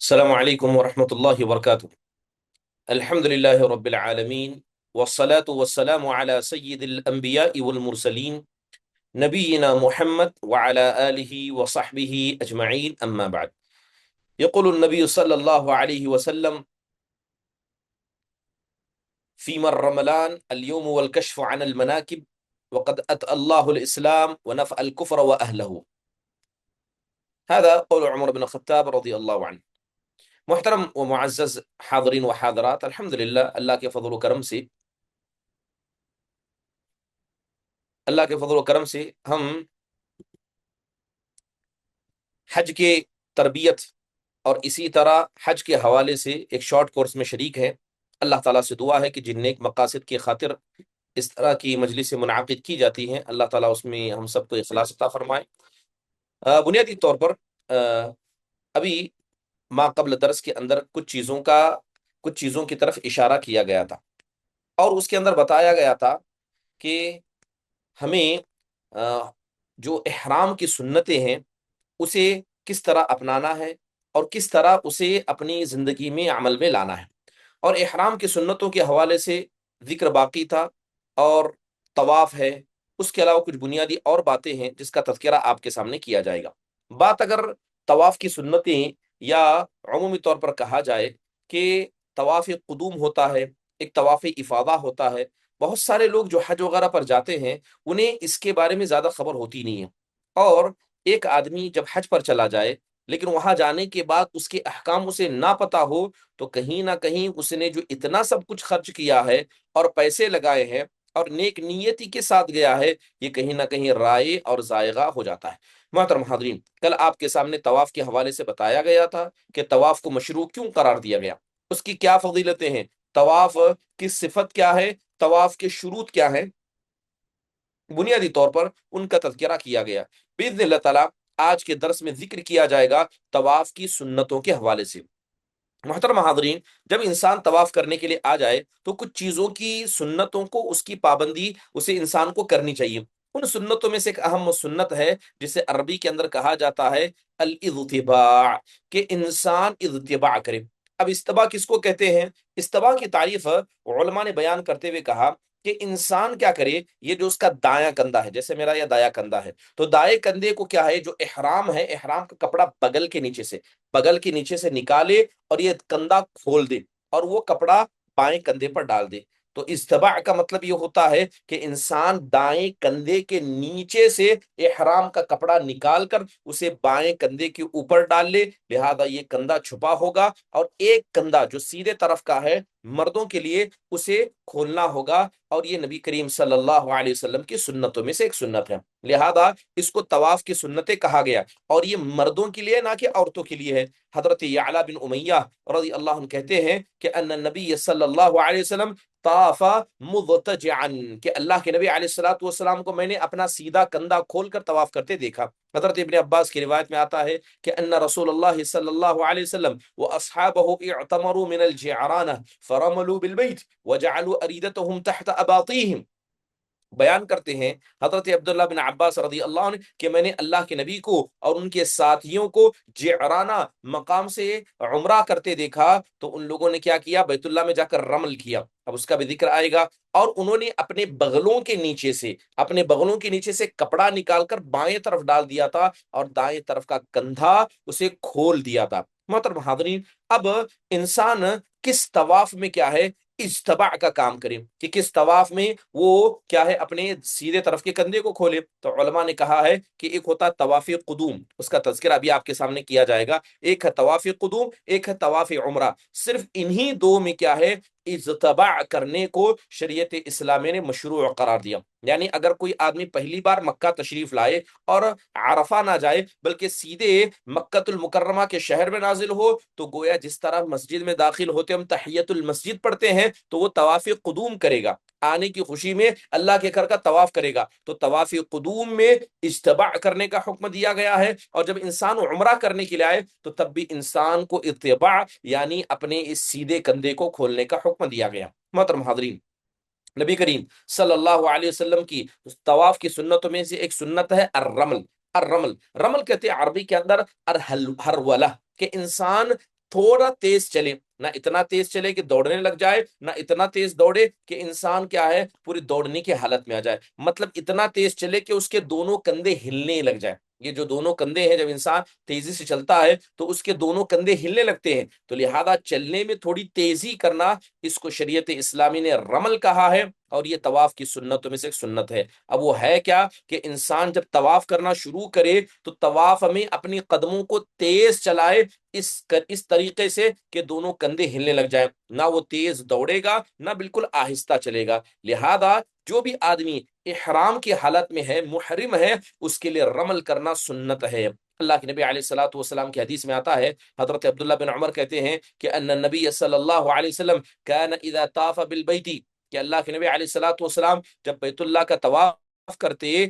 السلام علیکم ورحمۃ اللہ وبرکاتہ۔ الحمد للہ رب العالمین والصلاة والسلام على سید الانبیاء والمرسلین نبینا محمد وعلى آلہ وصحبہ اجمعین اما بعد۔ یقول النبی صلی اللہ علیہ وسلم فیما الرملان اليوم والکشف عن المناکب وقد أتى الله الإسلام ونفع الكفر وأهله۔ هذا قول عمر بن الخطاب رضی اللہ عنہ۔ محترم و معزز حاضرین و حاضرات، الحمدللہ اللہ کے فضل و کرم سے ہم حج کے تربیت اور اسی طرح حج کے حوالے سے ایک شارٹ کورس میں شریک ہیں۔ اللہ تعالیٰ سے دعا ہے کہ جن نیک مقاصد کی خاطر اس طرح کی مجلسیں منعقد کی جاتی ہیں، اللہ تعالیٰ اس میں ہم سب کو اخلاص عطا فرمائے۔ بنیادی طور پر ابھی ما قبل درس کے اندر کچھ چیزوں کی طرف اشارہ کیا گیا تھا، اور اس کے اندر بتایا گیا تھا کہ ہمیں جو احرام کی سنتیں ہیں اسے کس طرح اپنانا ہے اور کس طرح اسے اپنی زندگی میں عمل میں لانا ہے۔ اور احرام کی سنتوں کے حوالے سے ذکر باقی تھا، اور طواف ہے، اس کے علاوہ کچھ بنیادی اور باتیں ہیں جس کا تذکرہ آپ کے سامنے کیا جائے گا۔ بات اگر طواف کی سنتیں یا عمومی طور پر کہا جائے کہ طواف قدوم ہوتا ہے، ایک طواف افاضہ ہوتا ہے، بہت سارے لوگ جو حج وغیرہ پر جاتے ہیں انہیں اس کے بارے میں زیادہ خبر ہوتی نہیں ہے، اور ایک آدمی جب حج پر چلا جائے لیکن وہاں جانے کے بعد اس کے احکام اسے نہ پتہ ہو تو کہیں نہ کہیں اس نے جو اتنا سب کچھ خرچ کیا ہے اور پیسے لگائے ہیں اور نیک نیتی کے ساتھ گیا ہے، یہ کہیں نہ کہیں رائے اور ضائع ہو جاتا ہے۔ محترم حاضرین، کل آپ کے سامنے طواف کے حوالے سے بتایا گیا تھا کہ طواف کو مشروع کیوں قرار دیا گیا، اس کی کیا فضیلتیں ہیں، طواف کی صفت کیا ہے، طواف کے شروط کیا ہیں، بنیادی طور پر ان کا تذکرہ کیا گیا۔ باذن اللہ تعالیٰ آج کے درس میں ذکر کیا جائے گا طواف کی سنتوں کے حوالے سے۔ محترم حاضرین، جب انسان طواف کرنے کے لیے آ جائے تو کچھ چیزوں کی سنتوں کو، اس کی پابندی اسے انسان کو کرنی چاہیے۔ ان سنتوں میں سے ایک اہم سنت ہے جسے عربی کے اندر کہا جاتا ہے الاضطباع، کہ انسان اضطباع کرے۔ اب استباع کس کو کہتے ہیں؟ استباع کی تعریف علماء نے بیان کرتے ہوئے کہا کہ انسان کیا کرے، یہ جو اس کا دایاں کندھا ہے، جیسے میرا یہ دایاں کندھا ہے، تو دائیں کندھے کو کیا ہے، جو احرام ہے، احرام کا کپڑا بغل کے نیچے سے نکالے اور یہ کندھا کھول دے اور وہ کپڑا بائیں کندھے پر ڈال دے۔ تو استباع کا مطلب یہ ہوتا ہے کہ انسان دائیں کندھے کے نیچے سے احرام کا کپڑا نکال کر اسے بائیں کندھے کے اوپر ڈال لے، لہذا یہ کندھا چھپا ہوگا، اور ایک کندھا جو سیدھے طرف کا ہے مردوں کے لیے اسے کھولنا ہوگا، اور یہ نبی کریم صلی اللہ علیہ وسلم کی سنتوں میں سے ایک سنت ہے، لہذا اس کو طواف کی سنتیں کہا گیا، اور یہ مردوں کے لیے نہ کہ عورتوں کے لیے ہے۔ حضرت یعلا بن امیہ رضی اللہ عنہ کہتے ہیں کہ ان النبی صلی اللہ علیہ وسلم طاف مضطجعا، کہ اللہ کے نبی علیہ الصلوۃ والسلام کو میں نے اپنا سیدھا کندھا کھول کر طواف کرتے دیکھا۔ حضرت ابن عباس کی روایت میں آتا ہے کہ ان رسول اللہ صلی اللہ علیہ وسلم واصحابہ اعتمروا من الجعرانہ فرملوا بالبیت وجعلوا اریدتهم تحت اباطیہم۔ بیان کرتے ہیں حضرت عبداللہ بن عباس رضی اللہ عنہ کہ میں نے اللہ کے نبی کو اور ان کے ساتھیوں کو جعرانہ مقام سے عمرہ کرتے دیکھا، تو ان لوگوں نے کیا کیا، بیت اللہ میں جا کر رمل کیا، اب اس کا بھی ذکر آئے گا، اور انہوں نے اپنے بغلوں کے نیچے سے کپڑا نکال کر بائیں طرف ڈال دیا تھا اور دائیں طرف کا کندھا اسے کھول دیا تھا۔ محترم حاضرین، اب انسان کس طواف میں کیا ہے، اجتباع کا کام کرے، کہ کس طواف میں وہ کیا ہے، اپنے سیدھے طرف کے کندھے کو کھولے۔ تو علماء نے کہا ہے کہ ایک ہوتا ہے طواف قدوم، اس کا تذکرہ ابھی آپ کے سامنے کیا جائے گا، ایک ہے طواف قدوم، ایک ہے طواف عمرہ۔ صرف انہی دو میں کیا ہے، اجتباع کرنے کو شریعت اسلامیہ نے مشروع قرار دیا۔ یعنی اگر کوئی آدمی پہلی بار مکہ تشریف لائے اور عرفہ نہ جائے بلکہ سیدھے مکہ المکرمہ کے شہر میں نازل ہو، تو گویا جس طرح مسجد میں داخل ہوتے ہم تحیت المسجد پڑھتے ہیں تو وہ طواف قدوم کرے گا، آنے کی خوشی میں اللہ کے گھر کا طواف کرے گا۔ تو طواف قدوم میں اجتباع کرنے کا حکم دیا گیا ہے، اور جب انسان عمرہ کرنے کے لیے آئے تو تب بھی انسان کو اتباع یعنی اپنے اس سیدھے کندھے کو کھولنے کا حکم دیا گیا۔ محترم حاضرین، نبی کریم صلی اللہ علیہ وسلم کی طواف کی سنتوں میں سے ایک سنت ہے الرمل۔ رمل کہتے ہیں عربی کے اندر ہرولہ، کہ انسان تھوڑا تیز چلے، نہ اتنا تیز چلے کہ دوڑنے لگ جائے، نہ اتنا تیز دوڑے کہ انسان کیا ہے پوری دوڑنے کی حالت میں آ جائے، مطلب اتنا تیز چلے کہ اس کے دونوں کندھے ہلنے لگ جائے۔ یہ جو دونوں کندھے ہیں، جب انسان تیزی سے چلتا ہے تو اس کے دونوں کندھے ہلنے لگتے ہیں، تو لہذا چلنے میں تھوڑی تیزی کرنا، اس کو شریعت اسلامی نے رمل کہا ہے، اور یہ طواف کی سنتوں میں سے ایک سنت ہے۔ اب وہ ہے کیا کہ انسان جب طواف کرنا شروع کرے تو طواف میں اپنی قدموں کو تیز چلائے، اس طریقے سے کہ دونوں کندھے ہلنے لگ جائیں، نہ وہ تیز دوڑے گا نہ بالکل آہستہ چلے گا۔ لہذا جو بھی آدمی احرام کی حالت میں ہے، محرم ہے، اس کے لیے رمل کرنا سنت ہے۔ اللہ کے نبی علیہ الصلوۃ والسلام کی حدیث میں آتا ہے، حضرت عبداللہ بن عمر کہتے ہیں کہ ان النبی صلی اللہ علیہ وسلم كان اذا طاف بالبیت، کہ اللہ کے نبی علیہ الصلوۃ والسلام جب بیت اللہ کا طواف کرتے،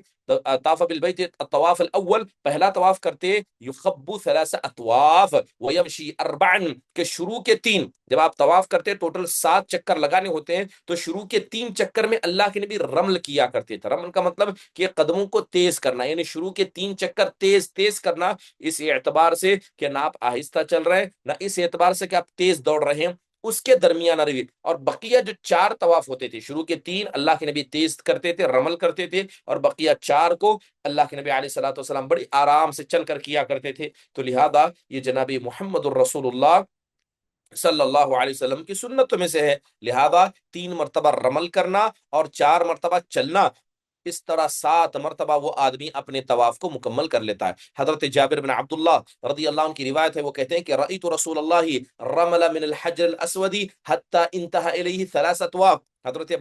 طاف بالبیت الطواف الاول، پہلا طواف کرتے، یخب ثلاث اطواف ویمشی اربعا، کہ شروع کے تین، جب آپ طواف کرتے ٹوٹل 7 چکر لگانے ہوتے ہیں، تو شروع کے 3 چکر میں اللہ کے نبی رمل کیا کرتے تھے۔ رمل کا مطلب کہ قدموں کو تیز کرنا، یعنی شروع کے 3 چکر تیز تیز کرنا، اس اعتبار سے کہ نہ آپ آہستہ چل رہے ہیں، نہ اس اعتبار سے کہ آپ تیز دوڑ رہے ہیں، اس کے درمیان روی۔ اور بقیہ جو 4 طواف ہوتے تھے، شروع کے 3 اللہ کے نبی تیز کرتے تھے، رمل کرتے تھے، اور بقیہ 4 کو اللہ کے نبی علیہ الصلوۃ والسلام بڑی آرام سے چل کر کیا کرتے تھے۔ تو لہذا یہ جناب محمد الرسول اللہ صلی اللہ علیہ وسلم کی سنتوں میں سے ہے۔ لہذا 3 مرتبہ رمل کرنا اور 4 مرتبہ چلنا، اس طرح 7 مرتبہ وہ آدمی اپنے طواف کو مکمل کر لیتا ہے۔ حضرت جابر بن عبداللہ رضی اللہ عنہ کی روایت ہے، وہ کہتے ہیں کہ رأیت رسول اللہ رمل من الحجر الاسود حتی انتہى الیہ 3 اطواف۔ حضرت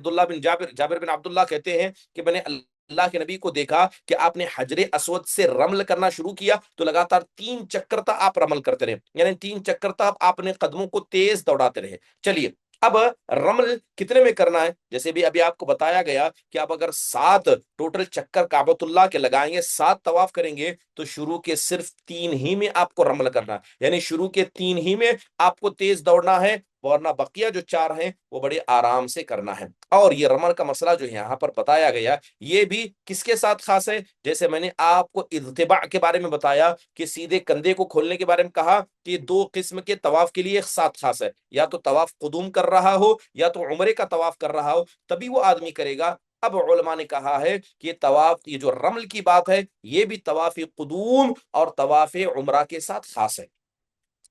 جابر بن عبداللہ کہتے ہیں کہ میں نے اللہ کے نبی کو دیکھا کہ آپ نے حجر اسود سے رمل کرنا شروع کیا تو لگاتار 3 چکر تک آپ رمل کرتے رہے، یعنی 3 چکر تک آپ اپنے قدموں کو تیز دوڑاتے رہے۔ چلیے، اب رمل کتنے میں کرنا ہے؟ جیسے بھی ابھی آپ کو بتایا گیا کہ آپ اگر 7 ٹوٹل چکر کعبۃ اللہ کے لگائیں گے، 7 طواف کریں گے، تو شروع کے صرف 3 ہی میں آپ کو رمل کرنا ہے، یعنی شروع کے 3 ہی میں آپ کو تیز دوڑنا ہے، ورنہ بقیہ جو 4 ہیں وہ بڑے آرام سے کرنا ہے۔ اور یہ رمل کا مسئلہ جو یہاں پر بتایا گیا، یہ بھی کس کے ساتھ خاص ہے؟ جیسے میں نے آپ کو اضطباع کے بارے میں بتایا کہ سیدھے کندھے کو کھولنے کے بارے میں کہا کہ 2 قسم کے طواف کے لیے ایک ساتھ خاص ہے، یا تو طواف قدوم کر رہا ہو یا تو عمرے کا طواف کر رہا ہو، تبھی وہ آدمی کرے گا۔ اب علماء نے کہا ہے کہ یہ طواف، یہ جو رمل کی بات ہے، یہ بھی طواف قدوم اور طواف عمرہ کے ساتھ خاص ہے۔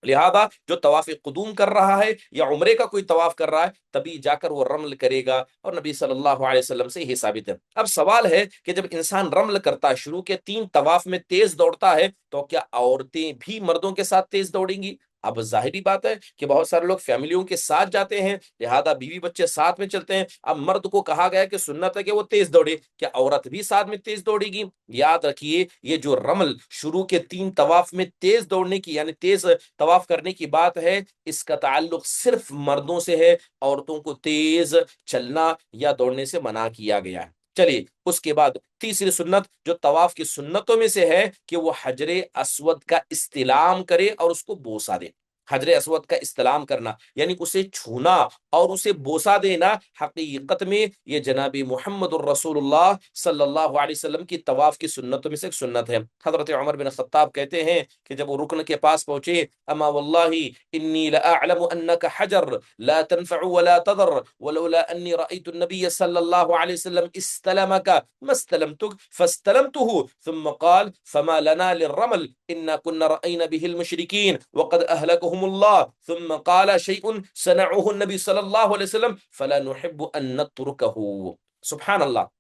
لہذا جو طواف قدوم کر رہا ہے یا عمرے کا کوئی طواف کر رہا ہے، تبھی جا کر وہ رمل کرے گا، اور نبی صلی اللہ علیہ وسلم سے یہ ثابت ہے۔ اب سوال ہے کہ جب انسان رمل کرتا ہے، شروع کے 3 طواف میں تیز دوڑتا ہے، تو کیا عورتیں بھی مردوں کے ساتھ تیز دوڑیں گی؟ اب ظاہری بات ہے کہ بہت سارے لوگ فیملیوں کے ساتھ جاتے ہیں، لہذا بیوی بچے ساتھ میں چلتے ہیں۔ اب مرد کو کہا گیا کہ سنت ہے کہ وہ تیز دوڑے، کیا عورت بھی ساتھ میں تیز دوڑے گی؟ یاد رکھیے، یہ جو رمل شروع کے 3 طواف میں تیز دوڑنے کی، یعنی تیز طواف کرنے کی بات ہے، اس کا تعلق صرف مردوں سے ہے، عورتوں کو تیز چلنا یا دوڑنے سے منع کیا گیا ہے۔ چلیے، اس کے بعد تیسری سنت جو طواف کی سنتوں میں سے ہے کہ وہ حجر اسود کا استلام کرے اور اس کو بوسہ دے۔ حجر اسود کا استلام کرنا یعنی اسے چھونا اور اسے بوسہ دینا، حقیقت میں یہ جناب محمد الرسول اللہ صلی اللہ علیہ وسلم کی طواف کی سنتوں میں سے ایک سنت ہے۔ حضرت عمر بن خطاب کہتے ہیں کہ جب وہ رکن کے پاس پہنچے، اما واللہ انی لاعلم انک حجر لا تنفع ولا تضر ولولا انی رأیت النبی صلی اللہ علیہ وسلم استلمک ما استلمتک فاستلمته ثم قال فما لنا للرمل انا كنا رأينا به المشركين وقد اهلكهم الله ثم قال شيء صنعه النبي صلی اللہ علیہ وسلم فلا نحب ان نتركه۔ سبحان اللہ۔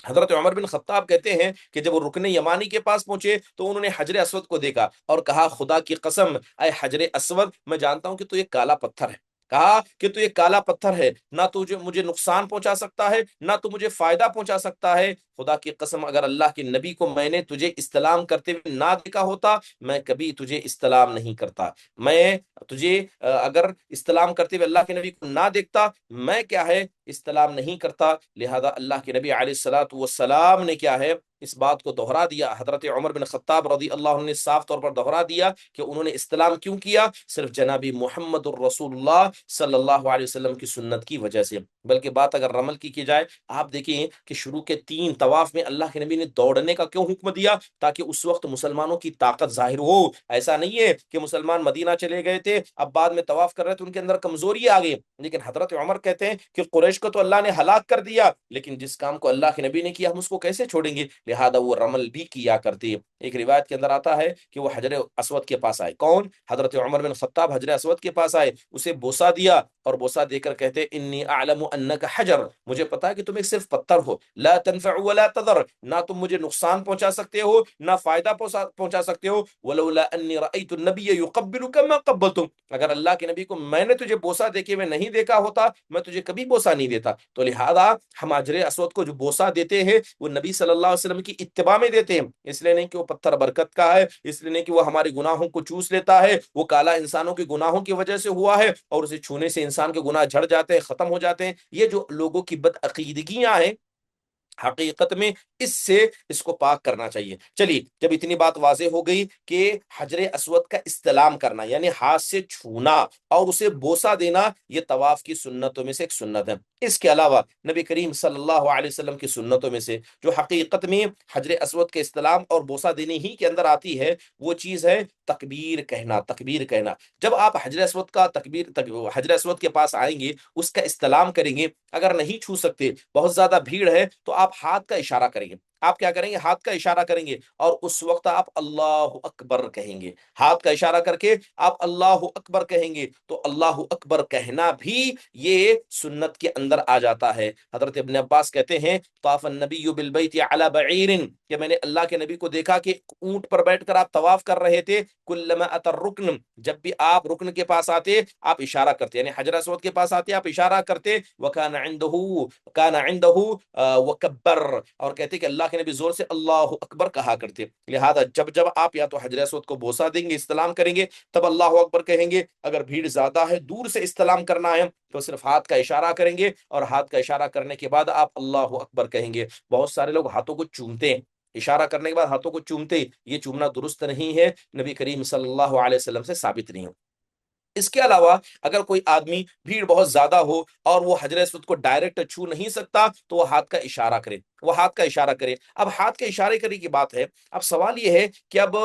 حضرت عمر بن خطاب کہتے ہیں کہ جب وہ رکن یمانی کے پاس پہنچے تو انہوں نے حجر اسود کو دیکھا اور کہا، خدا کی قسم اے حجر اسود، میں جانتا ہوں کہ تو یہ کالا پتھر ہے۔ کہا کہ تو یہ کالا پتھر ہے، نہ تو مجھے نقصان پہنچا سکتا ہے نہ تو مجھے فائدہ پہنچا سکتا ہے۔ خدا کی قسم اگر اللہ کے نبی کو میں نے تجھے استلام کرتے ہوئے نہ دیکھا ہوتا، میں کبھی تجھے استلام نہیں کرتا۔ میں تجھے اگر استلام کرتے ہوئے اللہ کے نبی کو نہ دیکھتا، میں کیا ہے استلام نہیں کرتا۔ لہذا اللہ کے نبی علیہ الصلوۃ والسلام نے کیا ہے اس بات کو دوہرا دیا، حضرت عمر بن خطاب رضی اللہ عنہ نے صاف طور پر دوہرا دیا کہ انہوں نے استلام کیوں کیا، صرف جناب محمد الرسول اللہ صلی اللہ علیہ وسلم کی سنت کی وجہ سے۔ بلکہ بات اگر رمل کی جائے، آپ دیکھیں کہ شروع کے 3 طواف میں اللہ کے نبی نے دوڑنے کا کیوں حکم دیا؟ تاکہ اس وقت مسلمانوں کی طاقت ظاہر ہو۔ ایسا نہیں ہے کہ مسلمان مدینہ چلے گئے تھے، اب بعد میں طواف کر رہے تھے، ان کے اندر کمزوری آ گئی، لیکن حضرت عمر کہتے ہیں کہ قریش کو تو اللہ نے ہلاک کر دیا، لیکن جس کام کو اللہ کے نبی نے کیا ہم اس کو کیسے چھوڑیں گے؟ لہذا وہ رمل بھی کیا کرتے۔ ایک روایت کے اندر آتا ہے کہ وہ حجر اسود کے پاس آئے، کون؟ حضرت عمر بن خطاب حجر اسود کے پاس آئے، اسے بوسا دیا، اور بوسا دے کر کہتے انی اعلم انک حجر، مجھے پتا ہے کہ تم ایک صرف پتھر ہو، لا تنفع ولا تضر، نہ تم مجھے نقصان پہنچا سکتے ہو نہ فائدہ پہنچا سکتے ہو، ولولا انی رأیت النبی یقبلک ما قبلتم، اگر اللہ کے نبی کو میں نے تجھے بوسا دے کے میں نہیں دیکھا ہوتا میں تجھے کبھی بوسا نہیں دیتا۔ تو لہذا ہم حجر اسود کو جو بوسا دیتے ہیں وہ نبی صلی اللہ علیہ وسلم کی اتباع میں دیتے ہیں، اس لیے نہیں کہ وہ پتھر برکت کا ہے، اس لیے نہیں کہ وہ ہمارے گناہوں کو چوس لیتا ہے، وہ کالا انسانوں کے گناہوں کی وجہ سے ہوا ہے اور اسے چھونے سے انسان کے گناہ جھڑ جاتے ہیں، ختم ہو جاتے ہیں۔ یہ جو لوگوں کی بدعقیدگیاں ہیں، حقیقت میں اس سے اس کو پاک کرنا چاہیے۔ چلیے، جب اتنی بات واضح ہو گئی کہ حجر اسود کا استلام کرنا یعنی ہاتھ سے چھونا اور اسے بوسا دینا یہ طواف کی سنتوں میں سے ایک سنت ہے، اس کے علاوہ نبی کریم صلی اللہ علیہ وسلم کی سنتوں میں سے جو حقیقت میں حجر اسود کے استلام اور بوسا دینے ہی کے اندر آتی ہے، وہ چیز ہے تکبیر کہنا۔ تکبیر کہنا، جب آپ حجر اسود کا حجر اسود کے پاس آئیں گے، اس کا استلام کریں گے، اگر نہیں چھو سکتے، بہت زیادہ بھیڑ ہے، تو آپ ہاتھ کا اشارہ کریں گے۔ آپ کیا کریں گے؟ ہاتھ کا اشارہ کریں گے، اور اس وقت آپ اللہ اکبر کہیں گے۔ ہاتھ کا اشارہ کر کے آپ اللہ اکبر کہیں گے، تو اللہ اکبر کہنا بھی یہ سنت کے اندر آ جاتا ہے۔ حضرت ابن عباس کہتے ہیں طاف النبی بالبیت علی بعیر، کہ میں نے اللہ کے نبی کو دیکھا کہ اونٹ پر بیٹھ کر آپ طواف کر رہے تھے، کلما اتى الرکن، جب بھی آپ رکن کے پاس آتے آپ اشارہ کرتے، یعنی حجر اسود کے پاس آتے آپ اشارہ کرتے، وکان عنده وکبر، اور کہتے کہ اللہ کے نبی زور سے اللہ اکبر کہا کرتے۔ لہذا جب آپ یا تو حجر اسود کو بوسا دیں گے، استلام کریں گے، تب اللہ اکبر کہیں گے۔ اگر بھیڑ زیادہ ہے، دور سے استلام کرنا ہے، تو صرف ہاتھ کا اشارہ کریں گے، اور ہاتھ کا اشارہ کرنے کے بعد آپ اللہ اکبر کہیں گے۔ بہت سارے لوگ ہاتھوں کو چومتے ہیں، اشارہ کرنے کے بعد ہاتھوں کو چومتے، یہ چومنا درست نہیں ہے، نبی کریم صلی اللہ علیہ وسلم سے ثابت نہیں ہے۔ اس کے علاوہ اگر کوئی آدمی بھیڑ بہت زیادہ ہو اور وہ حجر اسود کو ڈائریکٹ چھو نہیں سکتا، تو وہ ہاتھ کا اشارہ کرے، وہ ہاتھ کا اشارہ کرے۔ اب ہاتھ کے اشارے کرنے کی بات ہے، اب سوال یہ ہے کہ اب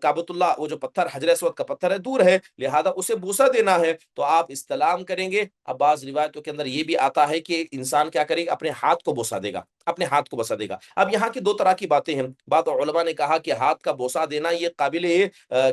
کعبۃ اللہ، وہ جو پتھر حجر اسود کا پتھر ہے، دور ہے، لہذا اسے بوسا دینا ہے، تو آپ استلام کریں گے۔ اب بعض روایتوں کے اندر یہ بھی آتا ہے کہ انسان کیا کرے گا؟ اپنے ہاتھ کو بوسا دے گا، اپنے ہاتھ کو بوسا دے گا۔ اب یہاں کی 2 طرح کی باتیں ہیں، بعض علماء نے کہا کہ ہاتھ کا بوسا دینا یہ قابل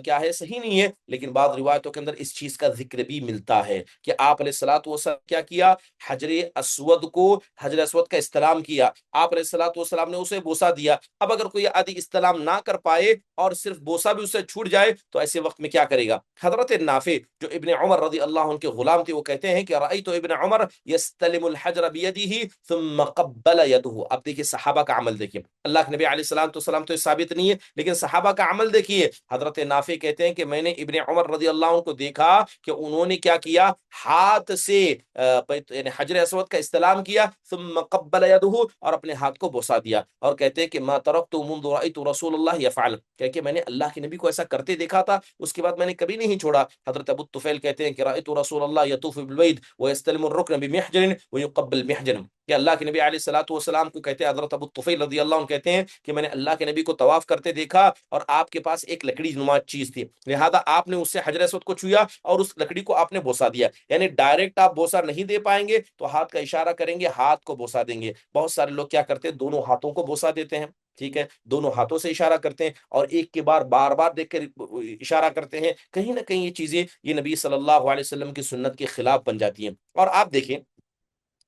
کیا ہے، صحیح نہیں ہے، لیکن بعض روایتوں کے اندر اس چیز کا ذکر بھی ملتا ہے کہ آپ علیہ الصلوۃ والسلام کیا کیا؟ حجر اسود کا استلام کیا، آپ علیہ الصلوۃ والسلام نے اسے بوسا دیا۔ اب اگر کوئی آدمی استلام نہ کر پائے اور صرف بوسا بھی اس سے چھوٹ جائے، تو ایسے وقت میں کیا کرے گا؟ حضرت نافع جو ابن عمر رضی اللہ عنہ کے غلام تھے، وہ کہتے ہیں کہ رأیت ابن عمر یستلم الحجر بیدہ ثم قبل یدہ۔ اب دیکھیے صحابہ کا عمل دیکھیے، اللہ کے نبی علیہ السلام تو ثابت نہیں ہے، لیکن صحابہ کا عمل دیکھیے۔ حضرت نافع کہتے ہیں کہ میں نے ابن عمر رضی اللہ عنہ کو دیکھا کہ انہوں نے کیا کیا؟ ہاتھ سے یعنی حجر اسود کا استلام کیا، ثم قبل یدہ، اور اپنے ہاتھ کو بوسا دیا، اور کہتے ہیں کہ ما ترکت منذ رأیت رسول اللہ یفعل، کہ میں نے اللہ کے نبی کو ایسا کرتے دیکھا تھا، اس کے بعد میں نے کبھی نہیں چھوڑا۔ حضرت ابو الطفیل کہتے ہیں کہ رأیت رسول اللہ یطوف بالبیت ویستلم الرکن بمحجن ویقبل محجن، کہ اللہ کے نبی علیہ الصلوۃ والسلام کو کہتے ہیں، حضرت ابو الطفیل رضی اللہ عنہ کہتے ہیں کہ میں نے اللہ کے نبی کو طواف کرتے دیکھا، اور آپ کے پاس ایک لکڑی نما چیز تھی، لہذا آپ نے اس سے حجر اسود کو چھویا اور اس لکڑی کو آپ نے بوسا دیا۔ یعنی ڈائریکٹ آپ بوسا نہیں دے پائیں گے تو ہاتھ کا اشارہ کریں گے، ہاتھ کو بوسا دیں گے۔ بہت سارے لوگ کیا کرتے ہیں؟ دونوں ہاتھوں کو بوسا دیتے ہیں، ٹھیک ہے، دونوں ہاتھوں سے اشارہ کرتے ہیں، اور ایک کے بار بار دیکھ کر اشارہ کرتے ہیں۔ کہیں نہ کہیں یہ چیزیں یہ نبی صلی اللہ علیہ وسلم کی سنت کے خلاف بن جاتی ہیں۔ اور آپ دیکھیں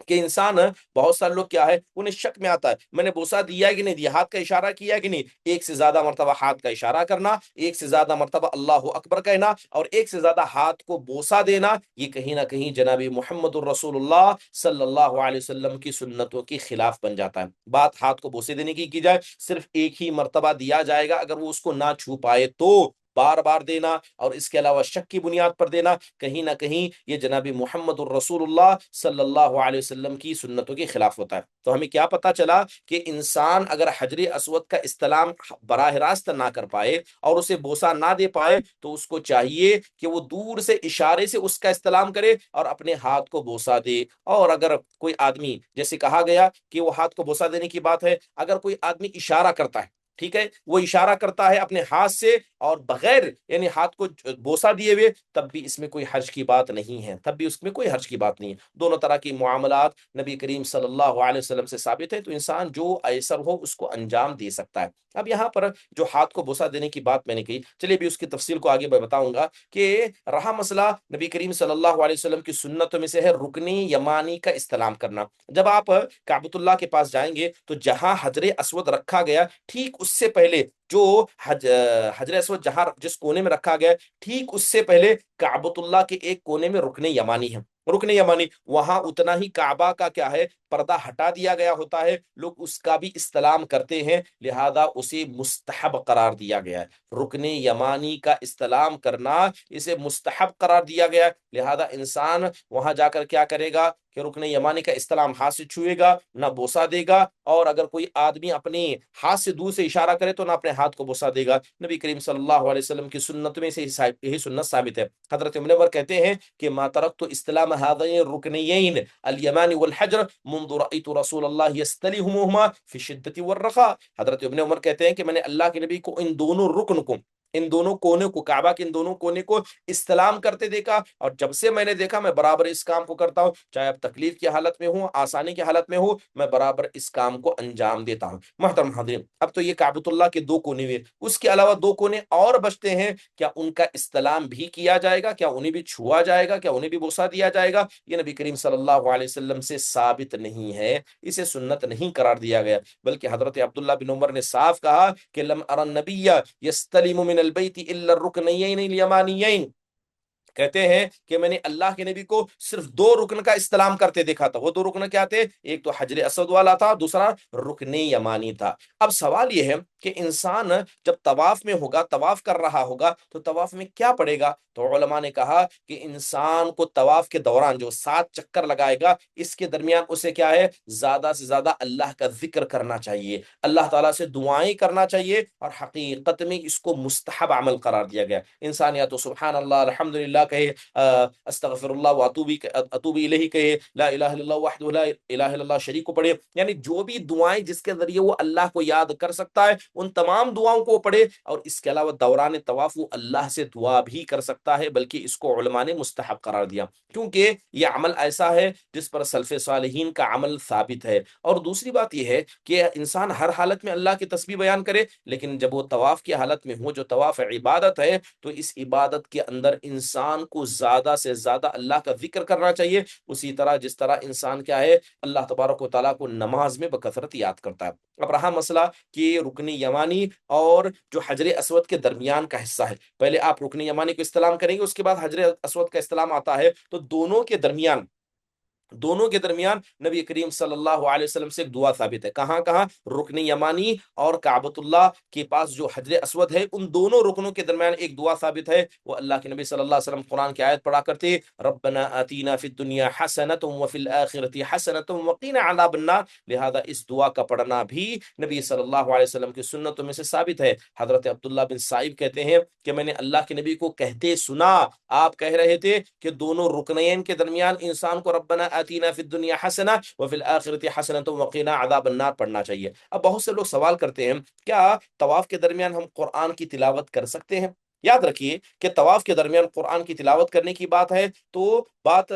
کہ انسان، بہت سارے لوگ کیا ہے، انہیں شک میں آتا ہے میں نے بوسا دیا کہ نہیں دیا، ہاتھ کا اشارہ کیا کہ نہیں۔ ایک سے زیادہ مرتبہ ہاتھ کا اشارہ کرنا، ایک سے زیادہ مرتبہ اللہ اکبر کہنا، اور ایک سے زیادہ ہاتھ کو بوسا دینا، یہ کہیں نہ کہیں جناب محمد الرسول اللہ صلی اللہ علیہ وسلم کی سنتوں کے خلاف بن جاتا ہے۔ بات ہاتھ کو بوسے دینے کی جائے، صرف ایک ہی مرتبہ دیا جائے گا، اگر وہ اس کو نہ چھو پائے تو بار بار دینا اور اس کے علاوہ شک کی بنیاد پر دینا کہیں نہ کہیں یہ جناب محمد الرسول اللہ صلی اللہ علیہ وسلم کی سنتوں کے خلاف ہوتا ہے۔ تو ہمیں کیا پتا چلا کہ انسان اگر حجر اسود کا استلام براہ راست نہ کر پائے اور اسے بوسہ نہ دے پائے تو اس کو چاہیے کہ وہ دور سے اشارے سے اس کا استلام کرے اور اپنے ہاتھ کو بوسہ دے۔ اور اگر کوئی آدمی، جیسے کہا گیا کہ وہ ہاتھ کو بوسہ دینے کی بات ہے، اگر کوئی آدمی اشارہ کرتا ہے، ٹھیک ہے، وہ اشارہ کرتا ہے اپنے ہاتھ سے اور بغیر یعنی ہاتھ کو بوسہ دیے ہوئے، تب بھی اس میں کوئی حرج کی بات نہیں ہے، تب بھی اس میں کوئی حرج کی بات نہیں ہے۔ دونوں طرح کی معاملات نبی کریم صلی اللہ علیہ وسلم سے ثابت ہے، تو انسان جو ایسر ہو اس کو انجام دے سکتا ہے۔ اب یہاں پر جو ہاتھ کو بوسہ دینے کی بات میں نے کہی، چلیے بھی اس کی تفصیل کو آگے میں بتاؤں گا کہ رہا مسئلہ نبی کریم صلی اللہ علیہ وسلم کی سنتوں میں سے ہے رکن یمانی کا استلام کرنا۔ جب آپ کعبۃ اللہ کے پاس جائیں گے تو جہاں حجر اسود رکھا گیا ٹھیک اس سے پہلے جو حجر اسود جہاں جس کونے میں رکھا گیا ٹھیک اس سے پہلے کعبۃ اللہ کے ایک کونے میں رکن یمانی ہے۔ رکن یمانی وہاں اتنا ہی کعبہ کا کیا ہے پردہ ہٹا دیا گیا ہوتا ہے، لوگ اس کا بھی استلام کرتے ہیں، لہذا اسے مستحب قرار دیا گیا ہے۔ رکن یمانی کا استلام کرنا اسے مستحب قرار دیا گیا ہے، لہذا انسان وہاں جا کر کیا کرے گا کہ رکن یمانی کا استلام ہاتھ سے چھوئے گا، نہ بوسہ دے گا، اور اگر کوئی آدمی اپنے ہاتھ سے دور سے اشارہ کرے تو نہ اپنے ہاتھ کو بوسہ دے گا۔ نبی کریم صلی اللہ علیہ وسلم کی سنت میں سے یہی سنت ثابت ہے۔ حضرت ابن عمر کہتے ہیں کہ ما ترکت استلام هذين الركنيين اليمان والحجر منذ رأيت رسول اللہ يستلمهما في الشدة والرخاء۔ حضرت ابن عمر کہتے ہیں کہ میں نے اللہ کے نبی کو ان دونوں رکن کو، ان دونوں کونے کو، کعبہ کے ان دونوں کونے کو استلام کرتے دیکھا، اور جب سے میں نے دیکھا میں برابر اس کام کو کرتا ہوں، چاہے اب تکلیف کی حالت میں ہوں، آسانی کی حالت میں ہوں، میں برابر اس کام کو انجام دیتا ہوں۔ محترم حاضرین، اب تو یہ کعبۃ اللہ کے دو کونے ہوئے، اس کے علاوہ دو کونے اور بچتے ہیں، کیا ان کا استلام بھی کیا جائے گا؟ کیا انہیں بھی چھوا جائے گا؟ کیا انہیں بھی بوسہ دیا جائے گا؟ یہ نبی کریم صلی اللہ علیہ وسلم سے ثابت نہیں ہے، اسے سنت نہیں قرار دیا گیا، بلکہ حضرت عبداللہ بن عمر نے صاف کہا کہ لم ارى النبی یستلم من البیت الا الرکنین الیمانیین، کہتے ہیں کہ میں نے اللہ کے نبی کو صرف دو رکن کا استلام کرتے دیکھا تھا۔ وہ دو رکن کیا تھے؟ ایک تو حجر اسود والا تھا، دوسرا رکن یمانی تھا۔ اب سوال یہ ہے کہ انسان جب طواف میں ہوگا، طواف کر رہا ہوگا، تو طواف میں کیا پڑے گا؟ تو علماء نے کہا کہ انسان کو طواف کے دوران جو 7 چکر لگائے گا، اس کے درمیان اسے کیا ہے زیادہ سے زیادہ اللہ کا ذکر کرنا چاہیے، اللہ تعالیٰ سے دعائیں کرنا چاہیے، اور حقیقت میں اس کو مستحب عمل قرار دیا گیا۔ انسان یا تو سبحان اللہ الحمدللہ کہے، استغفر اللہ اتوب الیہ کہے، لا الہ الا اللہ وحدہ لا الہ الا اللہ شریک کو پڑھے، یعنی جو بھی دعائیں جس کے ذریعے وہ اللہ کو یاد کر سکتا ہے ان تمام دعاؤں کو پڑھے، اور اس کے علاوہ دوران طواف وہ اللہ سے دعا بھی کر سکتا ہے، بلکہ اس کو علماء نے مستحب قرار دیا کیونکہ یہ عمل ایسا ہے جس پر سلف صالحین کا عمل ثابت ہے۔ اور دوسری بات یہ ہے کہ انسان ہر حالت میں اللہ کی تسبیح بیان کرے، لیکن جب وہ طواف کی حالت میں ہو، جو طواف عبادت ہے، تو اس عبادت کے اندر انسان کو زیادہ سے زیادہ اللہ کا ذکر کرنا چاہیے، اسی طرح جس طرح انسان کیا ہے اللہ تبارک و تعالیٰ کو نماز میں بکثرت یاد کرتا ہے۔ اب رہا مسئلہ کہ رکن یمانی اور جو حجر اسود کے درمیان کا حصہ ہے، پہلے آپ رکن یمانی کو استلام کریں گے، اس کے بعد حجر اسود کا استلام آتا ہے، تو دونوں کے درمیان نبی کریم صلی اللہ علیہ وسلم سے ایک دعا ثابت ہے۔ کہاں کہاں؟ رکن یمانی اور کعبۃ اللہ کے پاس جو حجر اسود ہے، ان دونوں رکنوں کے درمیان ایک دعا ثابت ہے، وہ اللہ کے نبی صلی اللہ علیہ وسلم قرآن کی آیت پڑھا کرتے، ربنا آتینا فی الدنیا حسنۃ وفی الآخرۃ حسنۃ وقنا عذاب النار، لہذا اس دعا کا پڑھنا بھی نبی صلی اللہ علیہ وسلم کی سنتوں میں سے ثابت ہے۔ حضرت عبداللہ بن سائب کہتے ہیں کہ میں نے اللہ کے نبی کو کہتے سنا، آپ کہہ رہے تھے کہ دونوں رکنین کے درمیان انسان کو ربنا آتینا فی الدنیا حسنہ وفی الآخرۃ حسنۃ وقنا عذاب النار پڑھنا چاہیے۔ اب بہت سے لوگ سوال کرتے ہیں کیا طواف کے درمیان ہم قرآن کی تلاوت کر سکتے ہیں؟ یاد رکھیے کہ طواف کے درمیان قرآن کی تلاوت کرنے کی بات ہے تو بات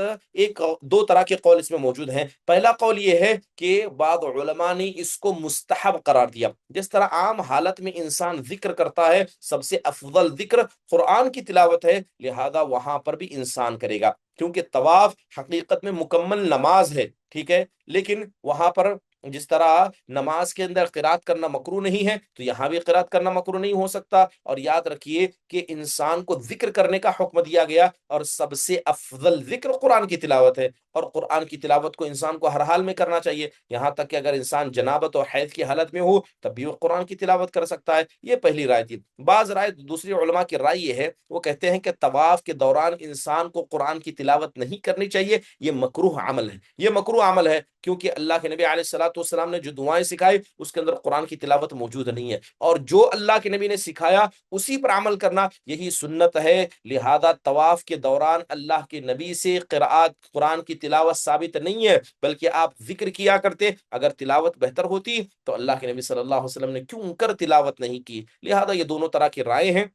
دو طرح کے قول اس میں موجود ہیں۔ پہلا قول یہ ہے کہ بعض علماء نے اس کو مستحب قرار دیا، جس طرح عام حالت میں انسان ذکر کرتا ہے، سب سے افضل ذکر قرآن کی تلاوت ہے، لہذا وہاں پر بھی انسان کرے گا، کیونکہ طواف حقیقت میں مکمل نماز ہے، ٹھیک ہے، لیکن وہاں پر جس طرح نماز کے اندر قرات کرنا مکروہ نہیں ہے تو یہاں بھی قرات کرنا مکروہ نہیں ہو سکتا. اور یاد رکھیے کہ انسان کو ذکر کرنے کا حکم دیا گیا اور سب سے افضل ذکر قرآن کی تلاوت ہے، اور قرآن کی تلاوت کو انسان کو ہر حال میں کرنا چاہیے، یہاں تک کہ اگر انسان جنابت اور حیض کی حالت میں ہو تب بھی وہ قرآن کی تلاوت کر سکتا ہے. یہ پہلی رائے تھی. بعض رائے دوسری علماء کی رائے یہ ہے، وہ کہتے ہیں کہ طواف کے دوران انسان کو قرآن کی تلاوت نہیں کرنی چاہیے، یہ مکروہ عمل ہے. یہ مکروہ عمل ہے کیونکہ اللہ کے نبی علیہ الصلوۃ والسلام نے جو دعائیں سکھائی اس کے اندر قرآن کی تلاوت موجود نہیں ہے، اور جو اللہ کے نبی نے سکھایا اسی پر عمل کرنا یہی سنت ہے. لہذا طواف کے دوران اللہ کے نبی سے قرآت قرآن کی تلاوت ثابت نہیں ہے، بلکہ آپ ذکر کیا کرتے. اگر تلاوت بہتر ہوتی تو اللہ کے نبی صلی اللہ علیہ وسلم نے کیوں کر تلاوت نہیں کی. لہذا یہ دونوں طرح کی رائے ہیں.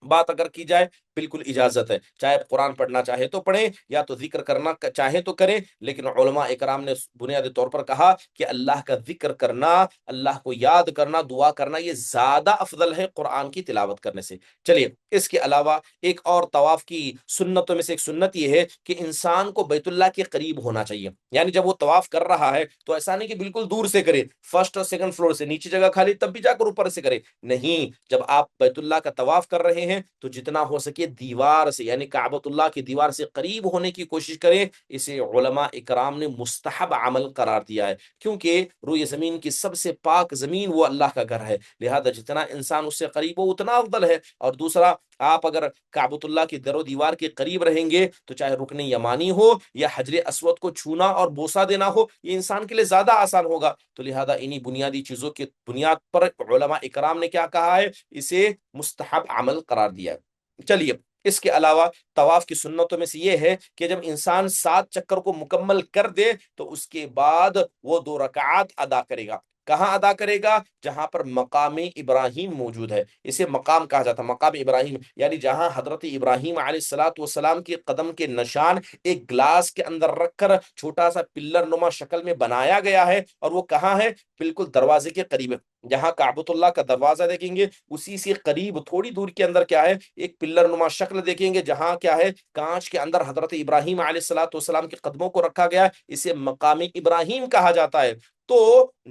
بات اگر کی جائے بالکل اجازت ہے، چاہے قرآن پڑھنا چاہے تو پڑھیں یا تو ذکر کرنا چاہے تو کریں، لیکن علماء اکرام نے بنیادی طور پر کہا کہ اللہ کا ذکر کرنا، اللہ کو یاد کرنا، دعا کرنا یہ زیادہ افضل ہے قرآن کی تلاوت کرنے سے. چلیے اس کے علاوہ ایک اور طواف کی سنتوں میں سے ایک سنت یہ ہے کہ انسان کو بیت اللہ کے قریب ہونا چاہیے. یعنی جب وہ طواف کر رہا ہے تو ایسا نہیں کہ بالکل دور سے کرے، فرسٹ اور سیکنڈ فلور سے نیچے جگہ خالی تب بھی جا کر اوپر سے کرے، نہیں. جب آپ بیت اللہ کا طواف کر رہے ہیں تو جتنا ہو سکے دیوار سے یعنی کعبۃ اللہ کی دیوار سے قریب ہونے کی کوشش کریں. اسے علماء اکرام نے مستحب عمل قرار دیا ہے، کیونکہ روئے زمین کی سب سے پاک زمین وہ اللہ کا گھر ہے، لہذا جتنا انسان اس سے قریب ہو اتنا افضل ہے. اور دوسرا، آپ اگر کعبۃ اللہ کی در و دیوار کے قریب رہیں گے تو چاہے رکن یمانی ہو یا حجر اسود کو چھونا اور بوسہ دینا ہو، یہ انسان کے لیے زیادہ آسان ہوگا. تو لہذا انہی بنیادی چیزوں کی بنیاد پر علماء اکرام نے کیا کہا ہے، اسے مستحب عمل قرار دیا ہے. چلیے اس کے علاوہ طواف کی سنتوں میں سے یہ ہے کہ جب انسان 7 چکر کو مکمل کر دے تو اس کے بعد وہ 2 رکعات ادا کرے گا. کہاں ادا کرے گا؟ جہاں پر مقام ابراہیم موجود ہے. اسے مقام کہا جاتا ہے، مقام ابراہیم، یعنی جہاں حضرت ابراہیم علیہ الصلوۃ والسلام کے قدم کے نشان ایک گلاس کے اندر رکھ کر چھوٹا سا پلر نما شکل میں بنایا گیا ہے. اور وہ کہاں ہے؟ بالکل دروازے کے قریب ہے. جہاں کعبۃ اللہ کا دروازہ دیکھیں گے اسی سے قریب تھوڑی دور کے اندر کیا ہے، ایک پلر نما شکل دیکھیں گے جہاں کیا ہے، کانچ کے اندر حضرت ابراہیم علیہ الصلوۃ والسلام کے قدموں کو رکھا گیا ہے. اسے مقام ابراہیم کہا جاتا ہے. تو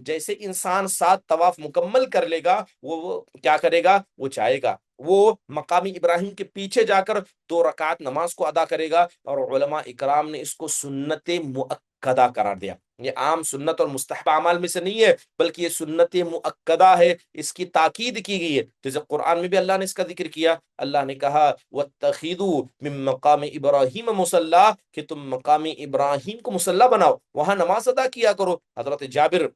جیسے انسان 7 طواف مکمل کر لے گا وہ کیا کرے گا، وہ جائے گا، وہ مقام ابراہیم کے پیچھے جا کر 2 رکعت نماز کو ادا کرے گا. اور علماء اکرام نے اس کو سنت مؤکدہ قرار دیا. یہ عام سنت اور مستحب اعمال میں سے نہیں ہے، بلکہ یہ سنت مؤکدہ ہے، اس کی تاکید کی گئی ہے. جیسے قرآن میں بھی اللہ نے اس کا ذکر کیا، اللہ نے کہا وَاتَّخِذُوا مِن مَقَامِ إِبْرَاهِيمَ مُصَلَّىٰ، کہ تم مقام ابراہیم کو مصلی بناؤ، وہاں نماز ادا کیا کرو. حضرت جابر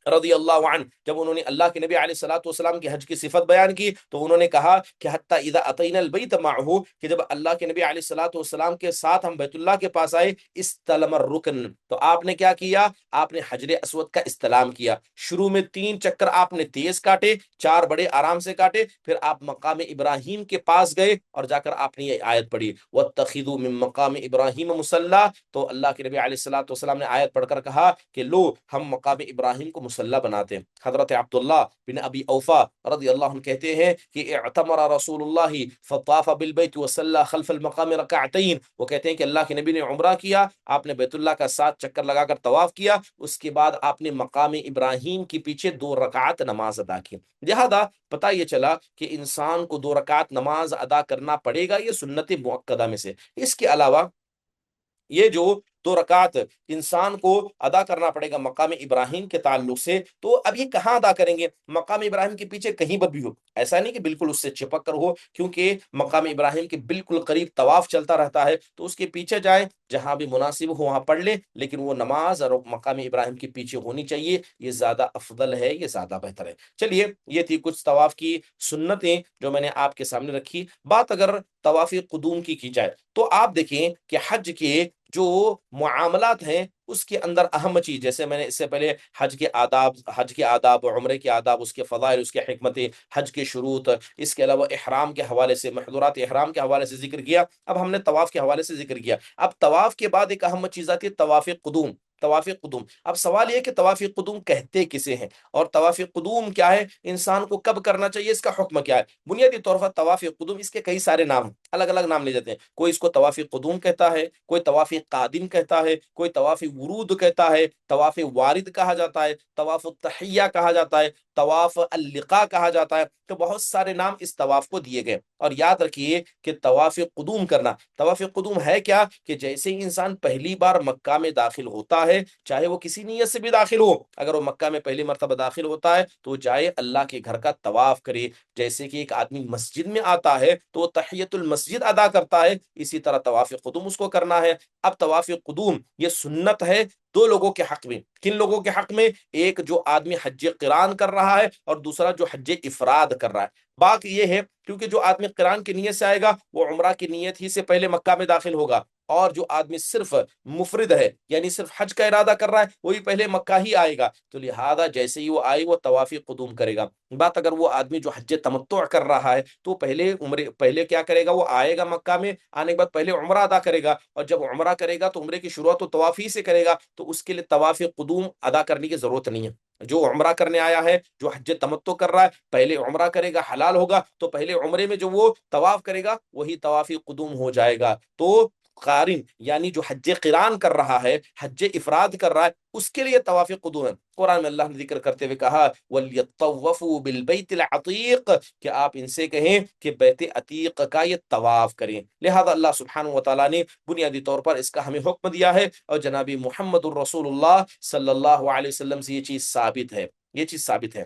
رضی اللہ عنہ جب انہوں نے اللہ کے نبی علیہ الصلوۃ والسلام کی حج کی صفت بیان کی تو انہوں نے کہا کہ حتی اذا اتینا البیت معه، کہ جب اللہ کے نبی علیہ الصلوۃ والسلام کے ساتھ ہم بیت اللہ کے پاس آئے، استلم الرکن، تو آپ نے کیا کیا، آپ نے حجر اسود کا استلام کیا. شروع میں 3 چکر آپ نے تیز کاٹے، 4 بڑے آرام سے کاٹے، پھر آپ مقام ابراہیم کے پاس گئے اور جا کر آپ نے یہ آیت پڑھی واتخذوا من مقام ابراہیم مصلی. تو اللہ کے نبی علیہ الصلوۃ والسلام نے آیت پڑھ کر کہا کہ لو ہم مقام ابراہیم کو مصلی بناتے ہیں. حضرت عبداللہ بن ابی اوفا رضی اللہ عنہ کہتے ہیں کہ اعتمر رسول اللہ فطاف بالبیت وصلی خلف المقام رکعتین، وہ کہتے ہیں کہ اللہ کے نبی نے عمرہ کیا، آپ نے بیت اللہ کا 7 چکر لگا کر طواف کیا، اس کے بعد آپ نے مقام ابراہیم کے پیچھے 2 رکعات نماز ادا کی. لہذا پتہ یہ چلا کہ انسان کو 2 رکعات نماز ادا کرنا پڑے گا، یہ سنت مؤکدہ میں سے. اس کے علاوہ یہ جو 2 رکعت انسان کو ادا کرنا پڑے گا مقام ابراہیم کے تعلق سے، تو اب یہ کہاں ادا کریں گے؟ مقام ابراہیم کے پیچھے کہیں پر بھی ہو، ایسا نہیں کہ بالکل اس سے چپک کر ہو، کیونکہ مقام ابراہیم کے بالکل قریب طواف چلتا رہتا ہے، تو اس کے پیچھے جائیں، جہاں بھی مناسب ہو وہاں پڑھ لیں، لیکن وہ نماز اور مقام ابراہیم کے پیچھے ہونی چاہیے، یہ زیادہ افضل ہے، یہ زیادہ بہتر ہے. چلیے یہ تھی کچھ طواف کی سنتیں جو میں نے آپ کے سامنے رکھی. بات اگر طواف قدوم کی جائے تو آپ دیکھیں کہ حج کے جو معاملات ہیں اس کے اندر اہم چیز، جیسے میں نے اس سے پہلے حج کے آداب، عمرے کے آداب، اس کے فضائل، اس کے حکمتیں، حج کے شروط، اس کے علاوہ احرام کے حوالے سے، محظورات احرام کے حوالے سے ذکر کیا. اب ہم نے طواف کے حوالے سے ذکر کیا. اب طواف کے بعد ایک اہم چیز آتی ہے طواف قدوم. طواف قدوم. اب سوال یہ کہ طواف قدوم کہتے کسے ہیں اور طواف قدوم کیا ہے، انسان کو کب کرنا چاہیے، اس کا حکم کیا ہے؟ بنیادی طور پر طواف قدوم، اس کے کئی سارے نام ہیں، الگ الگ نام لے جاتے ہیں. کوئی اس کو طواف قدوم کہتا ہے، کوئی طواف قادم کہتا ہے، کوئی طواف ورود کہتا ہے، طواف وارد کہا جاتا ہے، طواف التحیہ کہا جاتا ہے، طواف اللقاء کہا جاتا ہے. تو بہت سارے نام اس طواف کو دیے گئے. اور یاد رکھیے کہ طواف قدوم کرنا، طواف قدوم ہے کیا کہ جیسے ہی انسان پہلی بار مکہ میں داخل ہوتا ہے، چاہے وہ کسی نیت سے بھی داخل ہو، اگر وہ مکہ میں پہلی مرتبہ داخل ہوتا ہے تو جائے اللہ کے گھر کا طواف کرے. جیسے کہ ایک آدمی مسجد میں آتا ہے تو وہ تحیت المسجد ادا کرتا ہے، اسی طرح طواف قدوم اس کو کرنا ہے. اب طواف قدوم یہ سنت ہے دو لوگوں کے حق میں. کن لوگوں کے حق میں؟ ایک جو آدمی حج قران کر رہا ہے اور دوسرا جو حج افراد کر رہا ہے. بات یہ ہے کیونکہ جو آدمی قران کی نیت سے آئے گا وہ عمرہ کی نیت ہی سے پہلے مکہ میں داخل ہوگا، اور جو آدمی صرف مفرد ہے یعنی صرف حج کا ارادہ کر رہا ہے وہی پہلے مکہ ہی آئے گا. تو لہذا جیسے ہی وہ آئے وہ طواف قدوم کرے گا. بات اگر وہ آدمی جو حج تمتع کر رہا ہے تو پہلے کیا کرے گا، وہ آئے گا مکہ میں، آنے کے بعد پہلے عمرہ ادا کرے گا، اور جب عمرہ کرے گا تو عمرے کی شروعات تو طواف ہی سے کرے گا، تو اس کے لیے طواف قدوم ادا کرنے کی ضرورت نہیں ہے. جو عمرہ کرنے آیا ہے، جو حج تمتع کر رہا ہے، پہلے عمرہ کرے گا، حلال ہوگا تو پہلے عمرے میں جو وہ طواف کرے گا وہی طواف قدوم ہو جائے گا. تو قارن یعنی جو حج قران کر رہا ہے، حج افراد کر رہا ہے، اس کے لیے طواف قدوم ہے. قرآن میں اللہ نے ذکر کرتے ہوئے کہا وَلْيَطَّوَّفُوا بِالْبَيْتِ الْعَتِيقِ، کہ آپ ان سے کہیں کہ بیت عتیق کا یہ طواف کریں. لہذا اللہ سبحانہ و تعالیٰ نے بنیادی طور پر اس کا ہمیں حکم دیا ہے، اور جناب محمد الرسول اللہ صلی اللہ علیہ وسلم سے یہ چیز ثابت ہے، یہ چیز ثابت ہے.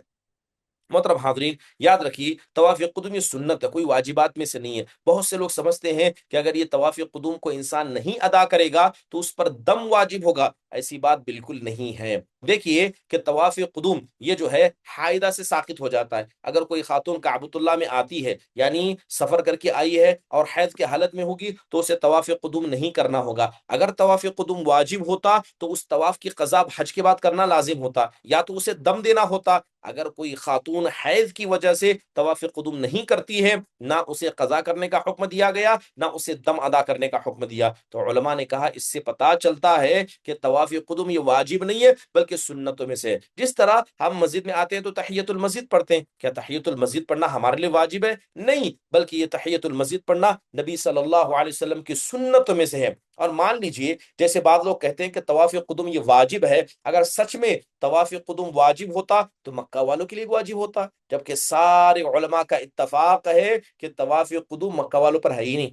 محترم حاضرین، یاد رکھیے طواف قدوم یہ سنت ہے، کوئی واجبات میں سے نہیں ہے. بہت سے لوگ سمجھتے ہیں کہ اگر یہ طواف قدوم کو انسان نہیں ادا کرے گا تو اس پر دم واجب ہوگا. ایسی بات بالکل نہیں ہے. دیکھیے کہ طواف قدوم یہ جو ہے حائدہ سے ساقط ہو جاتا ہے. اگر کوئی خاتون کعبۃ اللہ میں آتی ہے یعنی سفر کر کے آئی ہے اور حیض کے حالت میں ہوگی تو اسے طواف قدوم نہیں کرنا ہوگا. اگر طواف قدوم واجب ہوتا تو اس طواف کی قضا حج کے بعد کرنا لازم ہوتا، یا تو اسے دم دینا ہوتا. اگر کوئی خاتون حیض کی وجہ سے طواف قدوم نہیں کرتی ہے، نہ اسے قضا کرنے کا حکم دیا گیا، نہ اسے دم ادا کرنے کا حکم دیا. تو علماء نے کہا اس سے پتا چلتا ہے کہ طواف قدوم یہ واجب نہیں ہے بلکہ سنتوں میں سے ہے. جس طرح ہم مسجد میں آتے ہیں تو تحیت المسجد پڑھتے ہیں، کیا تحیت المسجد پڑھنا ہمارے لیے واجب ہے؟ نہیں، بلکہ یہ تحیت المسجد پڑھنا نبی صلی اللہ علیہ وسلم کی سنتوں میں سے ہے. اور مان لیجئے جیسے بعض لوگ کہتے ہیں کہ طواف قدوم یہ واجب ہے، اگر سچ میں طواف قدوم واجب ہوتا تو مکہ والوں کے لیے واجب ہوتا، جبکہ سارے علماء کا اتفاق ہے کہ طواف قدوم مکہ والوں پر ہے ہی نہیں،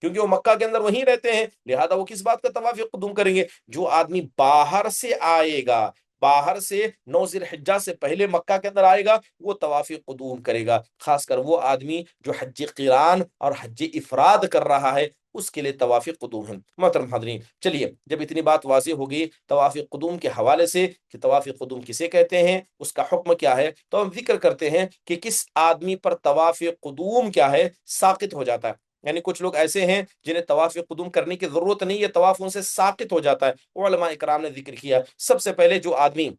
کیونکہ وہ مکہ کے اندر وہیں رہتے ہیں. لہذا وہ کس بات کا طواف قدوم کریں گے؟ جو آدمی باہر سے آئے گا، باہر سے 9 ذی الحجہ سے پہلے مکہ کے اندر آئے گا، وہ طواف قدوم کرے گا. خاص کر وہ آدمی جو حج قران اور حج افراد کر رہا ہے اس کے لیے طواف قدوم ہے. محترم حاضرین، چلیے جب اتنی بات واضح ہوگی طواف قدوم کے حوالے سے کہ طواف قدوم کسے کہتے ہیں، اس کا حکم کیا ہے، تو ہم ذکر کرتے ہیں کہ کس آدمی پر طواف قدوم کیا ہے ساقط ہو جاتا ہے. یعنی کچھ لوگ ایسے ہیں جنہیں طواف قدوم کرنے کی ضرورت نہیں ہے، طواف ان سے ساقط ہو جاتا ہے. علماء اکرام نے ذکر کیا سب سے پہلے جو آدمی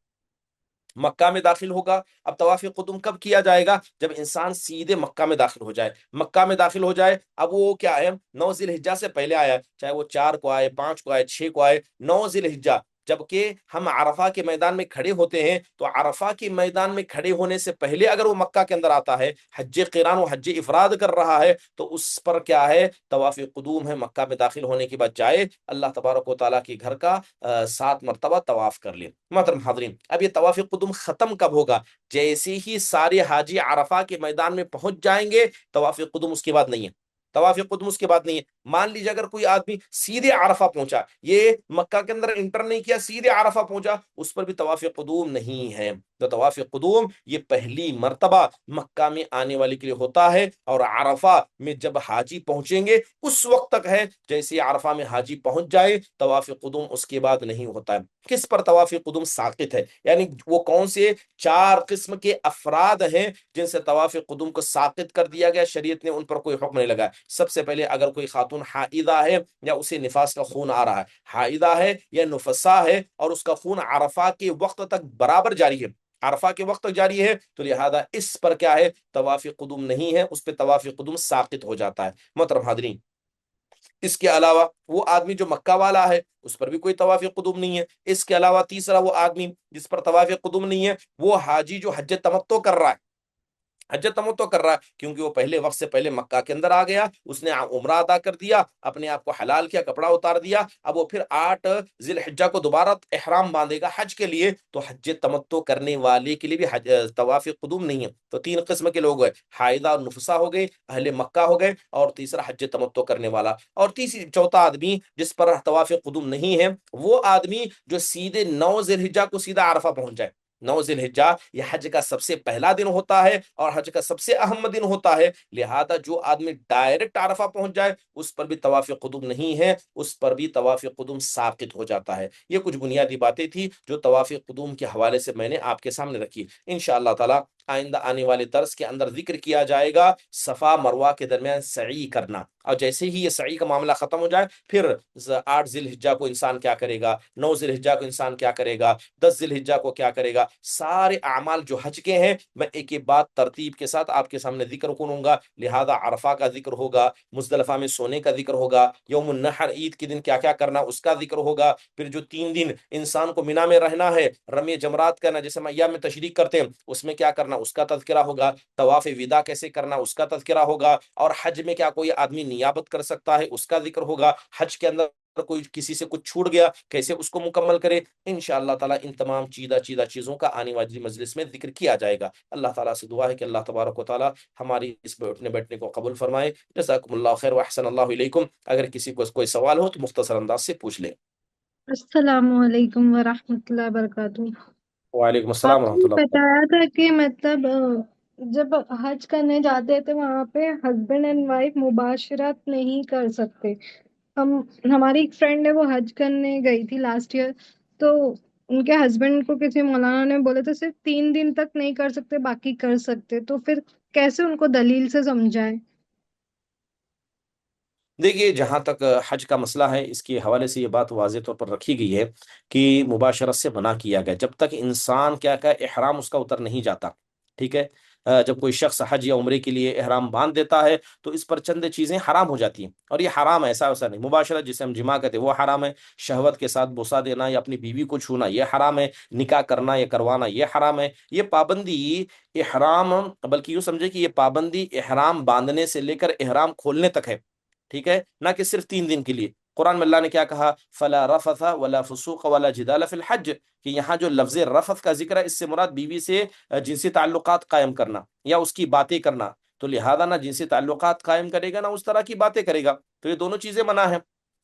مکہ میں داخل ہوگا. اب طواف قدوم کب کیا جائے گا؟ جب انسان سیدھے مکہ میں داخل ہو جائے. مکہ میں داخل ہو جائے، اب وہ کیا ہے 9 ذی الحجہ سے پہلے آیا، چاہے وہ 4 کو آئے، 5 کو آئے، 6 کو آئے، 9 ذی الحجہ. جبکہ ہم عرفہ کے میدان میں کھڑے ہوتے ہیں تو عرفہ کے میدان میں کھڑے ہونے سے پہلے اگر وہ مکہ کے اندر آتا ہے، حج قران و حج افراد کر رہا ہے، تو اس پر کیا ہے طواف قدوم ہے. مکہ میں داخل ہونے کے بعد جائے اللہ تبارک و تعالیٰ کے گھر کا 7 مرتبہ طواف کر لے. محترم حاضرین، اب یہ طواف قدوم ختم کب ہوگا؟ جیسے ہی سارے حاجی عرفہ کے میدان میں پہنچ جائیں گے طواف قدوم اس کے بعد نہیں ہے. طواف قدوم اس کے بعد نہیں ہے. مان لیجیے اگر کوئی آدمی سیدھے عرفہ پہنچا، یہ مکہ کے اندر انٹر نہیں کیا، سیدھے عرفہ پہنچا، اس پر بھی طواف قدوم نہیں ہے. تو طواف قدوم یہ پہلی مرتبہ مکہ میں آنے والے کے لیے ہوتا ہے، اور عرفہ میں جب حاجی پہنچیں گے اس وقت تک ہے. جیسے عرفہ میں حاجی پہنچ جائے طواف قدوم اس کے بعد نہیں ہوتا ہے. کس پر طواف قدوم ساقط ہے؟ یعنی وہ کون سے 4 قسم کے افراد ہیں جن سے طواف قدوم کو ساقط کر دیا گیا، شریعت نے ان پر کوئی حکم نہیں لگا. سب سے پہلے اگر کوئی خاتون حائضہ ہے یا اسے نفاس کا خون آ رہا ہے، حائضہ ہے یا نفسا ہے اور اس کا خون عرفہ کے وقت تک برابر جاری ہے، عرفہ کے وقت تک جاری ہے، تو لہذا اس پر کیا ہے طواف قدوم نہیں ہے، اس پہ طواف قدوم ساقط ہو جاتا ہے. محترم حاضرین، اس کے علاوہ وہ آدمی جو مکہ والا ہے اس پر بھی کوئی طواف قدوم نہیں ہے. اس کے علاوہ تیسرا وہ آدمی جس پر طواف قدوم نہیں ہے وہ حاجی جو حج تمتع کر رہا ہے. حج تمتع کر رہا ہے کیونکہ وہ پہلے وقت سے پہلے مکہ کے اندر آ گیا, اس نے عمرہ ادا کر دیا, اپنے آپ کو حلال کیا, کپڑا اتار دیا, اب وہ پھر 8 ذی الحجہ کو دوبارہ احرام باندھے گا حج کے لیے. تو حج تمتع کرنے والے کے لیے بھی طواف قدوم نہیں ہے. تو 3 قسم کے لوگ ہیں, حائضہ اور نفسا ہو گئے, اہل مکہ ہو گئے, اور تیسرا حج تمتع کرنے والا. اور چوتھا آدمی جس پر طواف قدوم نہیں ہے وہ آدمی جو سیدھے 9 ذی الحجہ کو سیدھا عرفہ پہنچ جائے. 9 ذی الحجہ یہ حج کا سب سے پہلا دن ہوتا ہے اور حج کا سب سے اہم دن ہوتا ہے. لہذا جو آدمی ڈائریکٹ عرفہ پہنچ جائے اس پر بھی طواف قدوم نہیں ہے, اس پر بھی طواف قدوم ساقط ہو جاتا ہے. یہ کچھ بنیادی باتیں تھی جو طواف قدوم کے حوالے سے میں نے آپ کے سامنے رکھی. انشاءاللہ تعالی آئندہ آنے والے درس کے اندر ذکر کیا جائے گا صفا مروہ کے درمیان سعی کرنا, اور جیسے ہی یہ سعی کا معاملہ ختم ہو جائے پھر 8 ذی الحجہ کو انسان کیا کرے گا, 9 ذی الحجہ کو انسان کیا کرے گا, 10 ذی الحجہ کو کیا کرے گا. سارے اعمال جو حج کے ہیں میں ایک ایک بات ترتیب کے ساتھ آپ کے سامنے ذکر کروں گا. لہذا عرفہ کا ذکر ہوگا, مزدلفہ میں سونے کا ذکر ہوگا, یوم النحر عید کے دن کیا کیا کرنا اس کا ذکر ہوگا, پھر جو 3 دن انسان کو مینا میں رہنا ہے, رمی جمرات کرنا جیسے ایام میں تشریق کرتے ہیں اس میں کیا کرنا اس کا تذکرہ ہوگا, طواف وداع کیسے کرنا اس کا تذکرہ ہوگا, اور حج میں کیا کوئی آدمی نیابت کر سکتا ہے اس کا ذکر ہوگا, حج کے اندر کوئی کسی سے کچھ چھوٹ گیا کیسے اس کو مکمل کرے. انشاءاللہ تعالی ان تمام چیدہ چیزوں کا آنے والی مجلس میں ذکر کیا جائے گا. اللہ تعالیٰ سے دعا ہے کہ اللہ تبارک و تعالیٰ ہماری اس اٹھنے بیٹھنے کو قبول فرمائے. جزاکم اللہ خیر واحسن اللہ علیکم. اگر کسی کو کوئی سوال ہو تو مختصر انداز سے پوچھ لیں. السلام علیکم ورحمۃ اللہ وبرکاتہ. وعلیکم السلام آپ ورحمۃ نے اللہ وبرکاتہ. بتایا تھا کہ مطلب جب حج کرنے جاتے تھے وہاں پہ ہسبینڈ اینڈ وائف مباشرت نہیں کر سکتے. ہماری ایک فرینڈ ہے وہ حج کرنے گئی تھی لاسٹ ایئر, تو ان کے ہسبینڈ کو کسی مولانا نے بولے تھے صرف 3 دن تک نہیں کر سکتے باقی کر سکتے, تو پھر کیسے ان کو دلیل سے سمجھائیں؟ دیکھیے جہاں تک حج کا مسئلہ ہے اس کے حوالے سے یہ بات واضح طور پر رکھی گئی ہے کہ مباشرت سے منع کیا گیا جب تک انسان کیا کہ احرام اس کا اتر نہیں جاتا. ٹھیک ہے, جب کوئی شخص حج یا عمرے کے لیے احرام باندھ دیتا ہے تو اس پر چند چیزیں حرام ہو جاتی ہیں, اور یہ حرام ایسا ویسا نہیں. مباشرت جسے ہم جماع کہتے ہیں وہ حرام ہے, شہوت کے ساتھ بوسہ دینا یا اپنی بیوی کو چھونا یہ حرام ہے, نکاح کرنا یا کروانا یہ حرام ہے. یہ پابندی احرام, بلکہ یوں سمجھے کہ یہ پابندی احرام باندھنے سے لے کر احرام کھولنے تک ہے. ٹھیک ہے, نہ کہ صرف 3 دن کے لیے. قرآن میں اللہ نے کیا کہا, فلا رفث ولا فسوق ولا جدال فی الحج, کہ یہاں جو لفظ رفث کا ذکر ہے اس سے مراد بیوی سے جنسی تعلقات قائم کرنا یا اس کی باتیں کرنا. تو لہذا نہ جنسی تعلقات قائم کرے گا نہ اس طرح کی باتیں کرے گا, تو یہ دونوں چیزیں منع ہیں.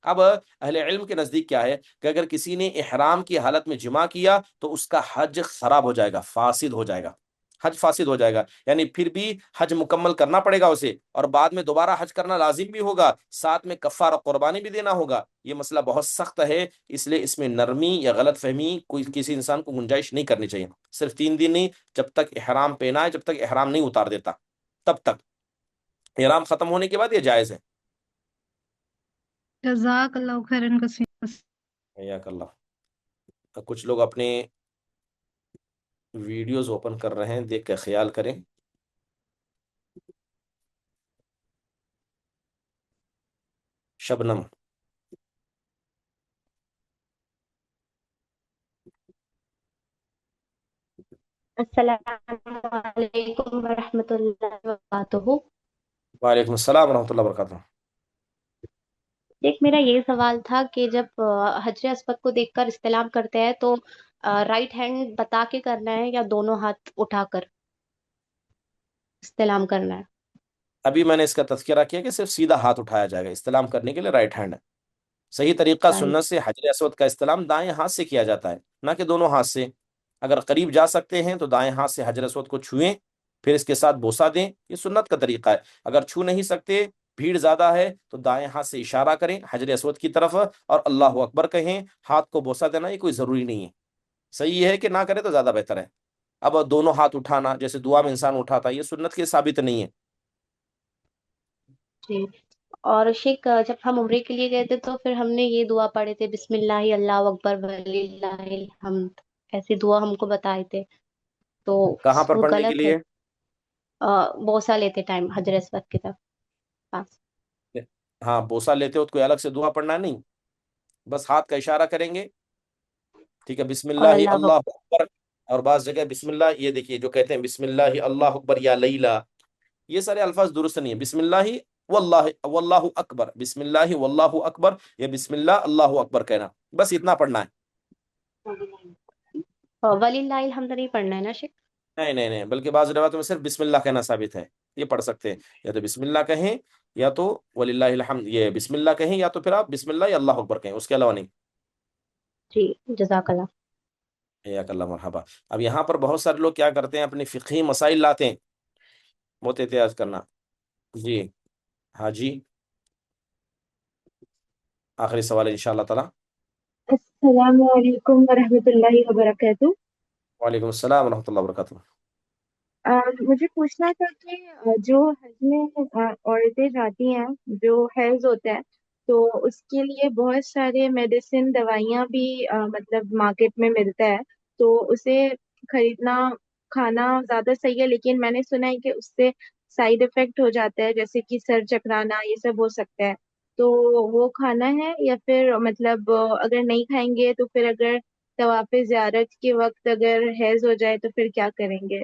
اب اہل علم کے نزدیک کیا ہے کہ اگر کسی نے احرام کی حالت میں جماع کیا تو اس کا حج خراب ہو جائے گا, فاسد ہو جائے گا, حج فاسد ہو جائے گا. یعنی پھر بھی حج مکمل کرنا پڑے گا اسے, اور بعد میں دوبارہ حج کرنا لازم بھی ہوگا, ساتھ میں کفارہ قربانی بھی دینا ہوگا. یہ مسئلہ بہت سخت ہے, اس لیے اس میں نرمی یا غلط فہمی کوئی کسی انسان کو گنجائش نہیں کرنی چاہیے. صرف 3 دن نہیں, جب تک احرام پہنا ہے, جب تک احرام نہیں اتار دیتا تب تک. احرام ختم ہونے کے بعد یہ جائز ہے. جزاک اللہ خیرن کثیر. حیاک اللہ. کچھ لوگ اپنے ویڈیوز اوپن کر رہے ہیں, دیکھ کے خیال کریں. شبنم. السلام علیکم ورحمۃ اللہ وبرکاتہ. وعلیکم السلام ورحمۃ اللہ وبرکاتہ. ایک میرا یہ سوال تھا کہ جب حجر اسود کو دیکھ کر استلام کرتے ہیں تو رائٹ ہینڈ بتا کے کرنا ہے یا دونوں ہاتھ اٹھا کر استلام کرنا ہے؟ ابھی میں نے اس کا تذکرہ کیا کہ صرف سیدھا ہاتھ اٹھایا جائے گا, استلام کرنے کے لیے رائٹ ہینڈ ہے. صحیح طریقہ رائٹ. سنت سے حجر اسود کا استلام دائیں ہاتھ سے کیا جاتا ہے, نہ کہ دونوں ہاتھ سے. اگر قریب جا سکتے ہیں تو دائیں ہاتھ سے حجر اسود کو چھوئیں, پھر اس کے ساتھ بوسہ دیں, یہ سنت کا طریقہ ہے. اگر چھو نہیں سکتے, بھیڑ زیادہ ہے, تو دائیں ہاتھ سے اشارہ کریں حجر اسود کی طرف اور اللہ اکبر کہیں. ہاتھ کو بوسہ دینا یہ کوئی ضروری نہیں ہے, صحیح ہے کہ نہ کرے تو زیادہ بہتر ہے. اب دونوں ہاتھ اٹھانا جیسے دعا میں انسان اٹھاتا ہے یہ سنت کے ثابت نہیں ہے. جی. اور شیخ جب ہم عمرے کے لیے گئے تھے تو پھر ہم نے یہ دعا پڑھے تھے, بسم اللہ اللہ اکبر وللہ الحمد, ایسی دعا ہم کو بتائے تھے, تو کہاں پر وہ پڑھنے کے غلط ہے؟ لیے؟ بوسہ لیتے ٹائم حجر اسود کی طرف پاس. ہاں بوسا لیتے ہو تو کوئی الگ سے دعا پڑھنا نہیں، بس ہاتھ کا اشارہ کریں گے، ٹھیک ہے، بسم اور اللہ اللہ اللہ اکبر، اور بعض جگہ بسم اللہ، یہ دیکھیے جو کہتے ہیں بسم اللہ اللہ اکبر یا لیلا، یہ سارے الفاظ درست نہیں ہے، بسم اللہ واللہ واللہ اکبر، بسم اللہ واللہ اکبر، یا بسم اللہ اللہ اکبر کہنا، بس اتنا پڑھنا ہے۔ وللہ الحمد نہیں پڑھنا ہے نا شیخ؟ نہیں نہیں نہیں، بلکہ بعض روایتوں میں صرف بسم اللہ کہنا ثابت ہے، یہ پڑھ سکتے ہیں، یا تو بسم اللہ کہیں یا تو وللہ الحمد، یہ بسم اللہ کہیں یا تو پھر آپ بسم اللہ یا اللہ اکبر کہیں، اس کے علاوہ نہیں۔ جی جزاک اللہ۔ حیاک اللہ مرحبا۔ اب یہاں پر بہت سارے لوگ کیا کرتے ہیں، اپنی فقہی مسائل لاتے ہیں، بہت احتیاط کرنا۔ جی ہاں جی، آخری سوال ہے ان شاء اللہ تعالیٰ۔ السلام علیکم ورحمۃ اللہ وبرکاتہ۔ وعلیکم السلام ورحمۃ اللہ وبرکاتہ۔ مجھے پوچھنا تھا کہ جو حج میں عورتیں جاتی ہیں، جو حیض ہوتا ہے، تو اس کے لیے بہت سارے میڈیسن دوائیاں بھی مطلب مارکیٹ میں ملتا ہے، تو اسے خریدنا کھانا زیادہ صحیح ہے، لیکن میں نے سنا ہے کہ اس سے سائیڈ افیکٹ ہو جاتا ہے، جیسے کہ سر چکرانا یہ سب ہو سکتا ہے، تو وہ کھانا ہے یا پھر مطلب اگر نہیں کھائیں گے تو پھر اگر طواف زیارت کے وقت اگر حیض ہو جائے تو پھر کیا کریں گے؟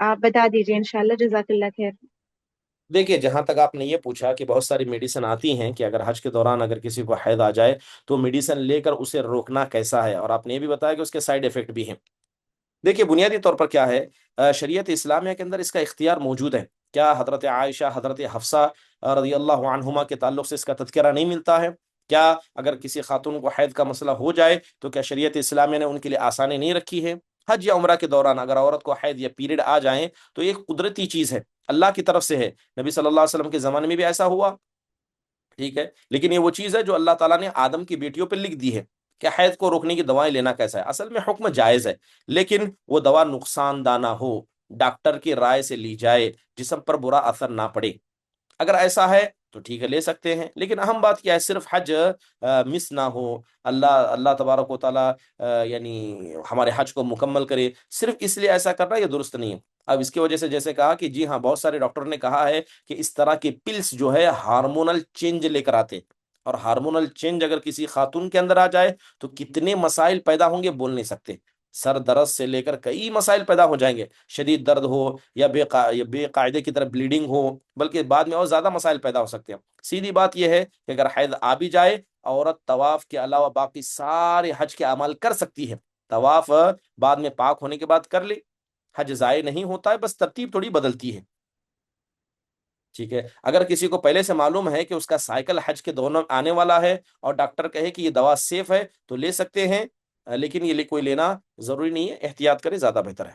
آپ بتا دیجیے انشاءاللہ، جزاک اللہ خیر۔ دیکھیے جہاں تک آپ نے یہ پوچھا کہ بہت ساری میڈیسن آتی ہیں کہ اگر حج کے دوران اگر کسی کو حید آ جائے تو میڈیسن لے کر اسے روکنا کیسا ہے، اور آپ نے یہ بھی بتایا کہ اس کے سائیڈ افیکٹ بھی ہیں۔ دیکھیے بنیادی طور پر کیا ہے، شریعت اسلامیہ کے اندر اس کا اختیار موجود ہے۔ کیا حضرت عائشہ، حضرت حفصہ رضی اللہ عنہما کے تعلق سے اس کا تذکرہ نہیں ملتا ہے؟ کیا اگر کسی خاتون کو حید کا مسئلہ ہو جائے تو کیا شریعت اسلامیہ نے ان کے لیے آسانی نہیں رکھی ہے؟ حج یا عمرہ کے دوران اگر عورت کو حید یا پیریڈ آ جائیں تو ایک قدرتی چیز ہے، اللہ کی طرف سے ہے، نبی صلی اللہ علیہ وسلم کے زمانے میں بھی ایسا ہوا، ٹھیک ہے، لیکن یہ وہ چیز ہے جو اللہ تعالیٰ نے آدم کی بیٹیوں پہ لکھ دی ہے کہ حید کو روکنے کی دوائیں لینا کیسا ہے۔ اصل میں حکم جائز ہے، لیکن وہ دوا نقصان دہ نہ ہو، ڈاکٹر کی رائے سے لی جائے، جسم پر برا اثر نہ پڑے، اگر ایسا ہے تو ٹھیک ہے لے سکتے ہیں، لیکن اہم بات کیا ہے، صرف حج مس نہ ہو، اللہ اللہ تبارک و تعالیٰ یعنی ہمارے حج کو مکمل کرے، صرف اس لیے ایسا کرنا یہ درست نہیں ہے۔ اب اس کی وجہ سے جیسے کہا کہ جی ہاں بہت سارے ڈاکٹر نے کہا ہے کہ اس طرح کے پلس جو ہے ہارمونل چینج لے کر آتے ہیں، اور ہارمونل چینج اگر کسی خاتون کے اندر آ جائے تو کتنے مسائل پیدا ہوں گے بول نہیں سکتے، سر درد سے لے کر کئی مسائل پیدا ہو جائیں گے، شدید درد ہو یا یا بے قاعدے کی طرف بلیڈنگ ہو، بلکہ بعد میں اور زیادہ مسائل پیدا ہو سکتے ہیں۔ سیدھی بات یہ ہے کہ اگر حید آ بھی جائے، عورت طواف کے علاوہ باقی سارے حج کے اعمال کر سکتی ہے، طواف بعد میں پاک ہونے کے بعد کر لے، حج ضائع نہیں ہوتا ہے، بس ترتیب تھوڑی بدلتی ہے، ٹھیک ہے۔ اگر کسی کو پہلے سے معلوم ہے کہ اس کا سائیکل حج کے دونوں آنے والا ہے اور ڈاکٹر کہے کہ یہ دوا سیف ہے تو لے سکتے ہیں، لیکن یہ کوئی لینا ضروری نہیں ہے، احتیاط کرے زیادہ بہتر ہے۔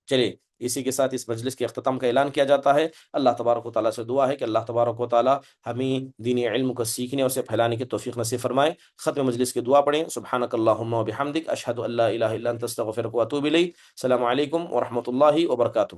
چلیے اسی کے ساتھ اس مجلس کے اختتام کا اعلان کیا جاتا ہے۔ اللہ تبارک و تعالیٰ سے دعا ہے کہ اللہ تبارک و تعالیٰ ہمیں دینی علم کو سیکھنے اور اسے پھیلانے کی توفیق نصیب فرمائے۔ ختم مجلس کی دعا پڑھیں، سبحانک اللہم و بحمدک، اشہد ان لا الہ الا انت استغفرک و اتوب الیک۔ السلام علیکم ورحمۃ اللہ وبرکاتہ۔